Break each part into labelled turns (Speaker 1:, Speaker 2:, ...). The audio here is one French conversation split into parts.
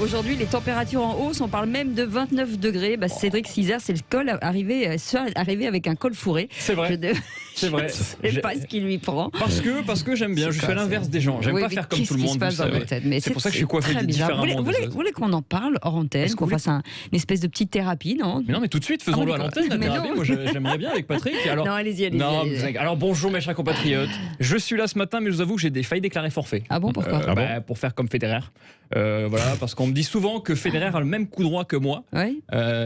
Speaker 1: Aujourd'hui, les températures en hausse, on parle même de 29 degrés. Cédric Cizère, c'est le col arrivé avec un col fourré.
Speaker 2: C'est vrai. C'est vrai.
Speaker 1: Je sais pas ce qui lui prend.
Speaker 2: Parce que j'aime bien, je suis à l'inverse des gens. J'aime pas faire comme tout le monde.
Speaker 1: C'est
Speaker 2: pour ça que je suis coiffé différemment.
Speaker 1: Vous voulez qu'on en parle hors antenne, qu'on fasse une espèce de petite thérapie, non?
Speaker 2: Mais non, mais tout de suite, faisons-le à l'antenne, la thérapie. Moi, j'aimerais bien avec Patrick. Alors,
Speaker 1: non, allez-y.
Speaker 2: Alors, bonjour mes chers compatriotes. Je suis là ce matin, mais je vous avoue que j'ai failli déclarer forfait.
Speaker 1: Ah bon, pourquoi?
Speaker 2: Pour faire comme Federer. Voilà, parce qu'on me dit souvent que Federer a le même coup droit que moi.
Speaker 1: Oui.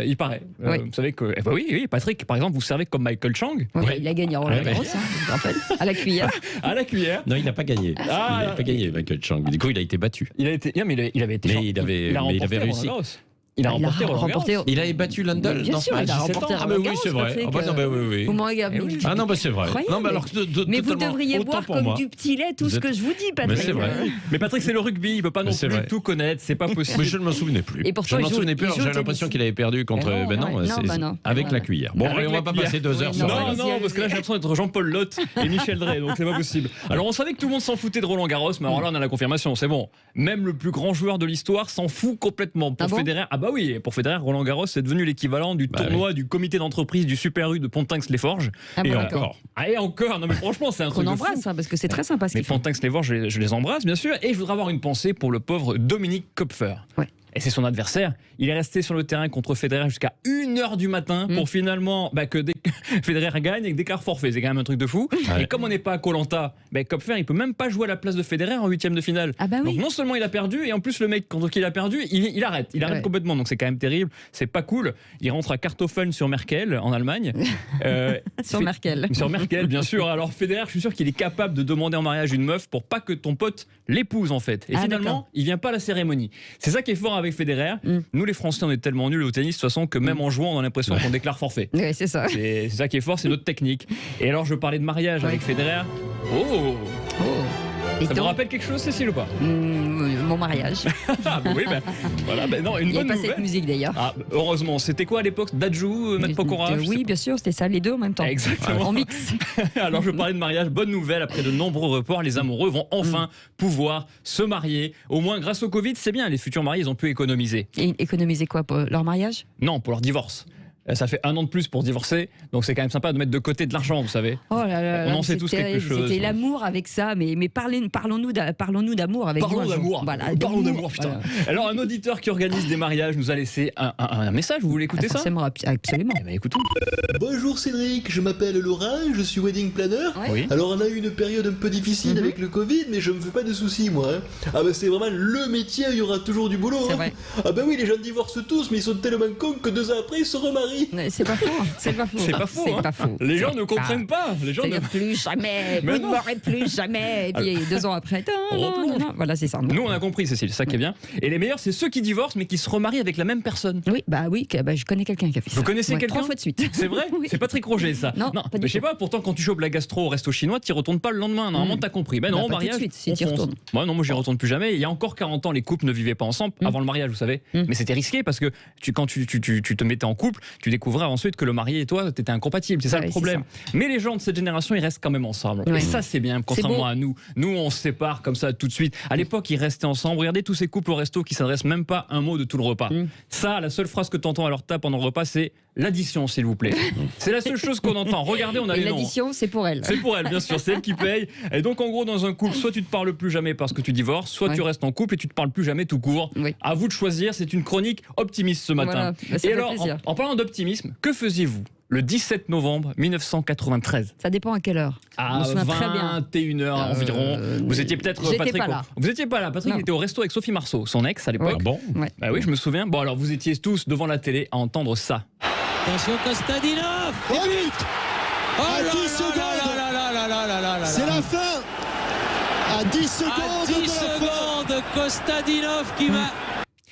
Speaker 2: Il paraît.
Speaker 1: Oui.
Speaker 2: Vous savez que. Oui, Patrick, par exemple, vous servez comme Michael Chang.
Speaker 1: Oui. Il a gagné Roland Garros, je me rappelle. À la cuillère.
Speaker 2: À la cuillère.
Speaker 3: Non, il n'a pas gagné. Il n'a pas gagné, Michael Chang. Du coup, il a été battu.
Speaker 2: Il avait été.
Speaker 3: Mais il avait réussi.
Speaker 2: Il a remporté Roland Garros.
Speaker 3: Il avait battu Lundell
Speaker 1: dans ce match. Il a remporté Roland Garros.
Speaker 3: Oui, c'est vrai.
Speaker 1: Vous m'en regardez.
Speaker 3: Ah non, c'est vrai.
Speaker 1: Mais vous devriez boire comme du petit lait tout ce que je vous dis, Patrick.
Speaker 3: Mais c'est vrai.
Speaker 2: Mais Patrick, c'est le rugby. Il peut pas non plus tout connaître. C'est pas possible.
Speaker 3: Mais je ne m'en souvenais plus.
Speaker 1: Et pourtant,
Speaker 3: je ne m'en souvenais plus. J'ai l'impression qu'il avait perdu contre. Non, avec la cuillère. Bon, on va pas passer 2 heures sur.
Speaker 2: Non, parce que là, j'ai l'impression d'être Jean-Paul Lotte et Michel Drey. Donc c'est pas possible. Alors on savait que tout le monde s'en foutait de Roland Garros, mais alors là, on a la confirmation. C'est bon. Même le plus grand joueur de l'histoire s'en fout complètement. Pour Federer, pour Federer, Roland Garros, c'est devenu l'équivalent du tournoi du comité d'entreprise du Super U de Pontinx-les-Forges.
Speaker 1: Et
Speaker 2: encore. Non, mais franchement, c'est un truc.
Speaker 1: On embrasse, parce que c'est très sympa.
Speaker 2: Mais Pontinx-les-Forges, je les embrasse, bien sûr. Et je voudrais avoir une pensée pour le pauvre Dominique Kopfer.
Speaker 1: Ouais.
Speaker 2: Et c'est son adversaire. Il est resté sur le terrain contre Federer jusqu'à 1h du matin pour finalement que Federer gagne avec d'écart forfait. C'est quand même un truc de fou. Ouais. Et comme on n'est pas à Koh-Lanta, Kopfer, il peut même pas jouer à la place de Federer en 8e de finale. Donc non seulement il a perdu, et en plus le mec contre qui il a perdu, il arrête. Il arrête complètement. Donc c'est quand même terrible. C'est pas cool. Il rentre à Kartoffeln sur Merkel en Allemagne.
Speaker 1: Sur Merkel,
Speaker 2: bien sûr. Alors Federer, je suis sûr qu'il est capable de demander en mariage une meuf pour pas que ton pote l'épouse en fait. Et finalement, il vient pas à la cérémonie. C'est ça qui est fort avec Federer. Nous les Français, on est tellement nuls au tennis de toute façon que même en jouant, on a l'impression qu'on déclare forfait.
Speaker 1: Oui, c'est ça.
Speaker 2: C'est ça qui est fort, c'est notre technique. Et alors je parlais de mariage avec Federer. Ça vous rappelle quelque chose, Cécile, ou pas?
Speaker 1: Mon mariage.
Speaker 2: Non, une bonne nouvelle.
Speaker 1: Il n'y avait pas cette musique d'ailleurs.
Speaker 2: Heureusement. C'était quoi à l'époque? Dadju, Matt Pokora?
Speaker 1: Oui, bien sûr, c'était ça, les deux en même temps.
Speaker 2: Exactement.
Speaker 1: En mix.
Speaker 2: Alors je parlais de mariage. Bonne nouvelle, après de nombreux reports, les amoureux vont enfin pouvoir se marier. Au moins grâce au Covid, c'est bien. Les futurs mariés, ils ont pu économiser.
Speaker 1: Et économiser quoi, pour leur mariage?
Speaker 2: Non, pour leur divorce. Ça fait 1 an de plus pour divorcer, donc c'est quand même sympa de mettre de côté de l'argent, vous savez.
Speaker 1: Oh là là,
Speaker 2: on en sait tous quelque chose.
Speaker 1: C'était l'amour avec ça, mais parlons-nous d'amour avec
Speaker 2: Parlons d'amour.
Speaker 1: Voilà,
Speaker 2: parlons d'amour, putain. Voilà. Alors un auditeur qui organise des mariages nous a laissé un message. Vous voulez écouter ça?
Speaker 1: Absolument.
Speaker 2: Eh bien, écoutons.
Speaker 4: Bonjour Cédric, je m'appelle Laura, je suis wedding planner.
Speaker 2: Oui.
Speaker 4: Alors on a eu une période un peu difficile avec le Covid, mais je me fais pas de soucis moi. C'est vraiment le métier, il y aura toujours du boulot.
Speaker 1: C'est vrai.
Speaker 4: Oui, les gens divorcent tous, mais ils sont tellement cons que 2 ans après ils se remarient.
Speaker 1: C'est pas faux. C'est pas faux.
Speaker 2: Les gens ne comprennent pas. Les gens ne
Speaker 1: plus jamais. Vous ne m'aurez plus jamais. Et puis 2 ans après, non. Voilà, c'est ça.
Speaker 2: Nous on a compris, Cécile, c'est ça qui est bien. Et les meilleurs, c'est ceux qui divorcent mais qui se remarient avec la même personne.
Speaker 1: Oui, je connais quelqu'un qui a fait ça.
Speaker 2: Vous connaissez quelqu'un?
Speaker 1: 3 fois de suite.
Speaker 2: C'est vrai?
Speaker 1: Oui.
Speaker 2: C'est Patrick Roger, ça.
Speaker 1: Non, pas du
Speaker 2: mais je sais
Speaker 1: tout.
Speaker 2: pas. Pourtant, quand tu chopes la gastro au resto chinois, tu y retournes pas le lendemain. Normalement, t'as compris. Non, au mariage,
Speaker 1: tout de suite, si tu y retournes.
Speaker 2: Moi, j'y retourne plus jamais. Il y a encore 40 ans, les couples ne vivaient pas ensemble avant le mariage, vous savez. Mais c'était risqué parce que quand tu te mettais en couple, tu découvrais ensuite que le marié et toi, t'étais incompatible. C'est ça le problème. Mais les gens de cette génération, ils restent quand même ensemble. Et ça, c'est bien, contrairement à nous. Nous, on se sépare comme ça tout de suite. À l'époque, ils restaient ensemble. Regardez tous ces couples au resto qui s'adressent même pas un mot de tout le repas. Ça, la seule phrase que t'entends à leur table pendant le repas, c'est l'addition, s'il vous plaît. C'est la seule chose qu'on entend. Regardez, on a les noms.
Speaker 1: L'addition, c'est pour elle.
Speaker 2: C'est pour elle, bien sûr. C'est elle qui paye. Et donc, en gros, dans un couple, soit tu te parles plus jamais parce que tu divorces, soit tu restes en couple et tu te parles plus jamais tout court.
Speaker 1: Oui.
Speaker 2: À vous de choisir. C'est une chronique optimiste ce matin.
Speaker 1: Voilà. Et alors,
Speaker 2: en parlant d'optimisme, que faisiez-vous le 17 novembre 1993?
Speaker 1: Ça dépend à quelle heure.
Speaker 2: À 21h environ. Vous étiez peut-être Patrick.
Speaker 1: Pas là.
Speaker 2: Vous étiez pas là. Patrick était au resto avec Sophie Marceau, son ex à l'époque.
Speaker 3: Ah bon?
Speaker 1: Ouais.
Speaker 2: Oui, je me souviens. Bon, alors vous étiez tous devant la télé à entendre ça.
Speaker 5: Attention Kostadinov.
Speaker 6: Oh vite. À 10 secondes. C'est la fin. À 10 secondes.
Speaker 5: À 10 secondes, Kostadinov qui va.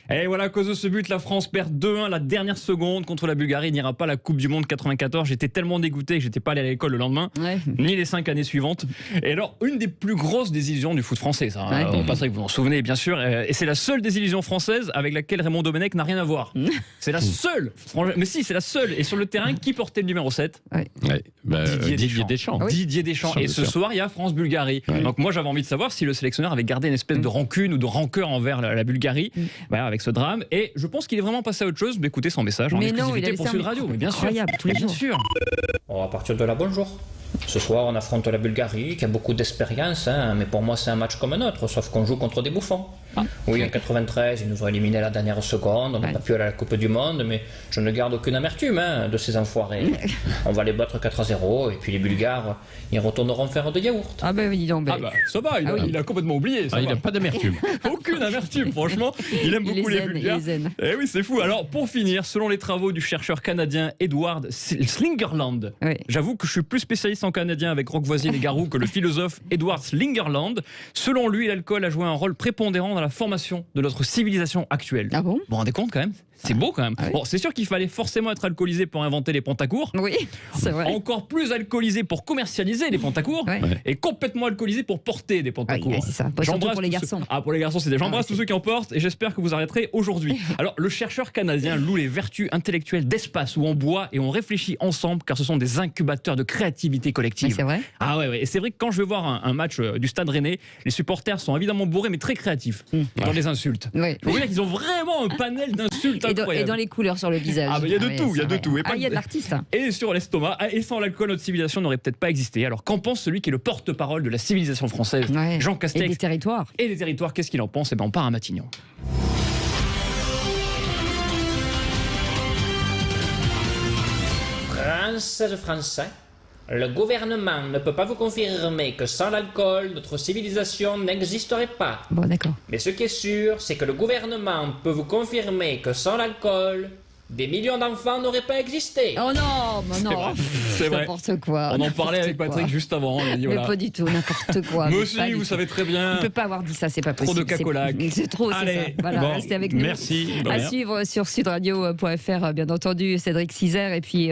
Speaker 2: Et voilà, à cause de ce but, la France perd 2-1 la dernière seconde contre la Bulgarie. Il n'ira pas à la Coupe du Monde 94. J'étais tellement dégoûté que j'étais pas allé à l'école le lendemain, ni les 5 années suivantes. Et alors, une des plus grosses désillusions du foot français, ça. Patrick, vous en souvenez, bien sûr. Et c'est la seule désillusion française avec laquelle Raymond Domenech n'a rien à voir. C'est la seule. Mais si, c'est la seule. Et sur le terrain, qui portait le numéro 7? Didier Deschamps. Didier Deschamps. Et ce soir, il y a France-Bulgarie. Donc moi, j'avais envie de savoir si le sélectionneur avait gardé une espèce de rancune ou de rancœur envers la Bulgarie. Avec avec ce drame et je pense qu'il est vraiment passé à autre chose d'écouter son message en exclusivité pour Sud Radio. Mais bien sûr,
Speaker 1: tous les jours.
Speaker 2: Bien sûr.
Speaker 7: Bon, à partir de là, bonjour. Ce soir, on affronte la Bulgarie, qui a beaucoup d'expérience, hein, mais pour moi, c'est un match comme un autre, sauf qu'on joue contre des bouffons. Oui, en 93, ils nous ont éliminés à la dernière seconde, on n'a pas pu aller à la Coupe du Monde, mais je ne garde aucune amertume de ces enfoirés. On va les battre 4-0, et puis les Bulgares, ils retourneront faire de yaourt.
Speaker 1: Ah ben dis donc.
Speaker 2: Ça va, il a complètement oublié.
Speaker 3: Il n'a pas d'amertume.
Speaker 2: Aucune amertume, franchement. Il aime beaucoup les Bulgares. Eh oui, c'est fou. Alors, pour finir, selon les travaux du chercheur canadien Edward Slingerland, j'avoue que je suis plus spécialiste en canadien avec Rock Voisine et Garou que le philosophe Edward Slingerland. Selon lui, l'alcool a joué un rôle prépondérant dans la formation de notre civilisation actuelle.
Speaker 1: Ah bon ?
Speaker 2: Vous vous rendez compte quand même ? C'est beau quand même. Bon, c'est sûr qu'il fallait forcément être alcoolisé pour inventer les pantacours.
Speaker 1: Oui, c'est vrai.
Speaker 2: Encore plus alcoolisé pour commercialiser les pantacours. Et complètement alcoolisé pour porter des pantacours.
Speaker 1: C'est ça. Surtout pour les garçons.
Speaker 2: Pour les garçons, j'embrasse tous ceux qui en portent et j'espère que vous arrêterez aujourd'hui. Alors, le chercheur canadien loue les vertus intellectuelles d'espace où on boit et on réfléchit ensemble car ce sont des incubateurs de créativité collective.
Speaker 1: C'est vrai.
Speaker 2: Ah ouais. Et c'est vrai que quand je vais voir un match du Stade Rennais, les supporters sont évidemment bourrés mais très créatifs dans les insultes. Je veux dire qu'ils ont vraiment un panel d'insultes.
Speaker 1: Et dans les couleurs sur le visage.
Speaker 2: Il y a de tout, il y a de tout.
Speaker 1: Il y a de l'artiste.
Speaker 2: Et sur l'estomac, et sans l'alcool, notre civilisation n'aurait peut-être pas existé. Alors qu'en pense celui qui est le porte-parole de la civilisation française, Jean Castex?
Speaker 1: Et des territoires.
Speaker 2: Et des territoires, qu'est-ce qu'il en pense? On part à Matignon.
Speaker 7: Français, le gouvernement ne peut pas vous confirmer que sans l'alcool, notre civilisation n'existerait pas.
Speaker 1: Bon, d'accord.
Speaker 7: Mais ce qui est sûr, c'est que le gouvernement peut vous confirmer que sans l'alcool, des millions d'enfants n'auraient pas existé.
Speaker 1: Oh non, non,
Speaker 2: c'est vrai.
Speaker 1: N'importe quoi.
Speaker 2: On en parlait avec Patrick juste avant. On a dit,
Speaker 1: mais pas du tout, n'importe quoi.
Speaker 2: Moi aussi, vous savez très bien.
Speaker 1: On ne peut pas avoir dit ça, c'est pas possible.
Speaker 2: Trop de cacolac.
Speaker 1: C'est trop, c'est ça. Voilà, restez avec nous.
Speaker 3: Merci.
Speaker 1: À suivre sur sudradio.fr, bien entendu, Cédric Cizer et puis